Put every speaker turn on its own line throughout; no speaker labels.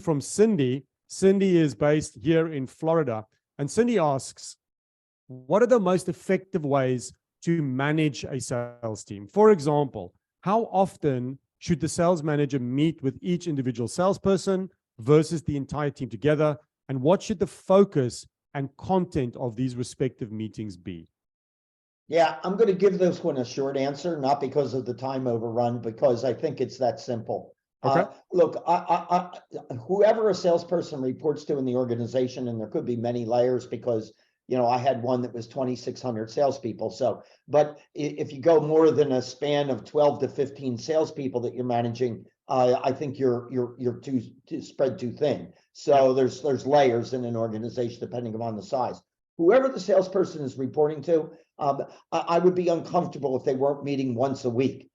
from Cindy. Cindy is based here in Florida. And Cindy asks, what are the most effective ways to manage a sales team? For example, how often should the sales manager meet with each individual salesperson versus the entire team together? And what should the focus and content of these respective meetings be?
Yeah, I'm going to give this one a short answer, not because of the time overrun, because I think it's that simple.
Okay.
Look, whoever a salesperson reports to in the organization, and there could be many layers because, you know, I had one that was 2,600 salespeople. So, but if you go more than a span of 12 to 15 salespeople that you're managing, I think you're too spread too thin. So there's layers in an organization depending upon the size. Whoever the salesperson is reporting to, I would be uncomfortable if they weren't meeting once a week.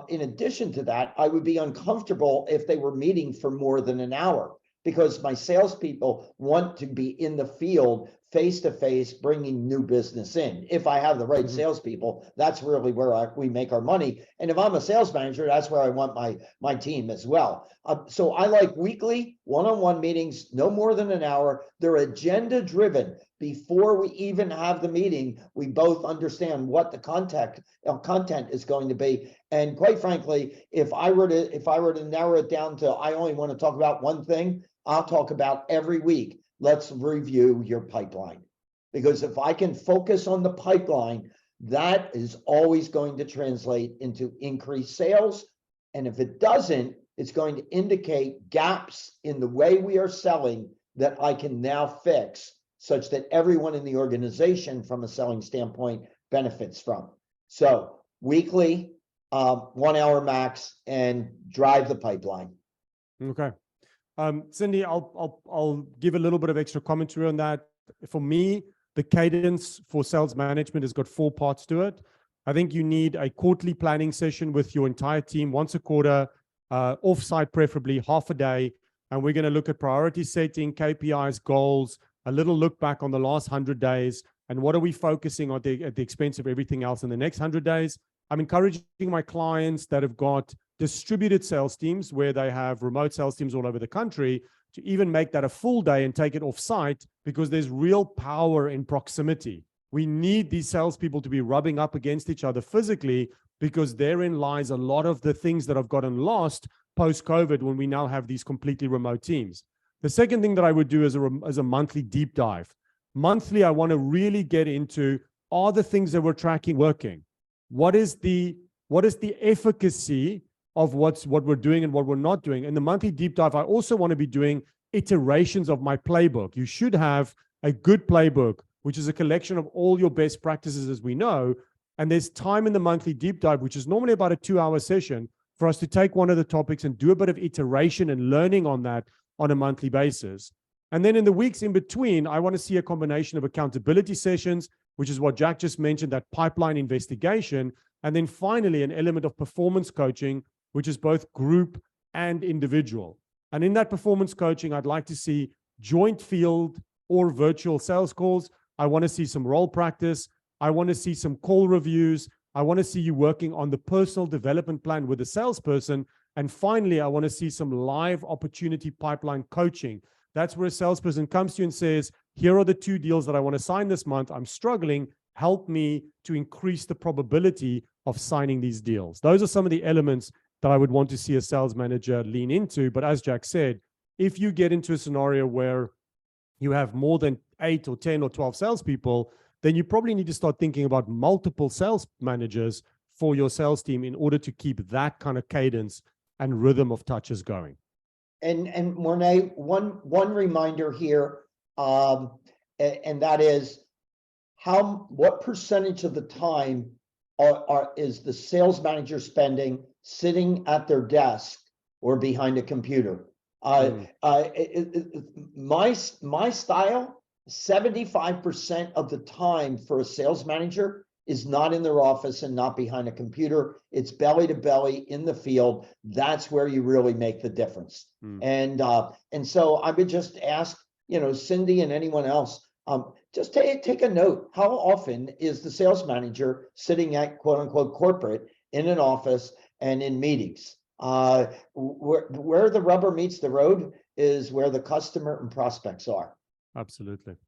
In addition to that, I would be uncomfortable if they were meeting for more than an hour, because my salespeople want to be in the field face-to-face, bringing new business in. If I have the right salespeople, that's really where we make our money. And if I'm a sales manager, that's where I want my team as well. So I like weekly one-on-one meetings, no more than an hour. They're agenda-driven. Before we even have the meeting, we both understand what the content is going to be. And quite frankly, if I were to narrow it down to I only want to talk about one thing, I'll talk about every week. Let's review your pipeline. Because if I can focus on the pipeline, that is always going to translate into increased sales. And if it doesn't, it's going to indicate gaps in the way we are selling that I can now fix, such that everyone in the organization from a selling standpoint benefits from. So weekly, 1 hour max, and drive the pipeline.
Okay. Cindy, I'll give a little bit of extra commentary on that. For me, the cadence for sales management has got 4 parts to it. I think you need a quarterly planning session with your entire team once a quarter, offsite preferably, half a day. And we're going to look at priority setting, KPIs, goals, a little look back on the last 100 days, and what are we focusing on at the expense of everything else in the next 100 days. I'm encouraging my clients that have got distributed sales teams where they have remote sales teams all over the country to even make that a full day and take it off site, because there's real power in proximity. We need these salespeople to be rubbing up against each other physically, because therein lies a lot of the things that have gotten lost post-COVID when we now have these completely remote teams. The second thing that I would do is a monthly deep dive. Monthly, I want to really get into, are the things that we're tracking working? What is the efficacy of what we're doing and what we're not doing? In the monthly deep dive, I also want to be doing iterations of my playbook. You should have a good playbook, which is a collection of all your best practices, as we know. And there's time in the monthly deep dive, which is normally about a 2-hour session, for us to take one of the topics and do a bit of iteration and learning on that on a monthly basis. And then in the weeks in between, I want to see a combination of accountability sessions, which is what Jack just mentioned, that pipeline investigation. And then finally, an element of performance coaching, which is both group and individual. And in that performance coaching, I'd like to see joint field or virtual sales calls. I want to see some role practice. I want to see some call reviews. I want to see you working on the personal development plan with the salesperson. And finally, I want to see some live opportunity pipeline coaching. That's where a salesperson comes to you and says, here are the 2 deals that I want to sign this month. I'm struggling. Help me to increase the probability of signing these deals. Those are some of the elements that I would want to see a sales manager lean into. But as Jack said, if you get into a scenario where you have more than 8 or 10 or 12 salespeople, then you probably need to start thinking about multiple sales managers for your sales team in order to keep that kind of cadence and rhythm of touches going.
And Morné, one reminder here, and that is what percentage of the time is the sales manager spending sitting at their desk or behind a computer? My style, 75% of the time for a sales manager is not in their office and not behind a computer. It's belly to belly in the field. That's where you really make the difference. And so I would just ask, Cindy and anyone else, just take a note. How often is the sales manager sitting at quote unquote corporate in an office and in meetings? Where the rubber meets the road is where the customer and prospects are.
Absolutely.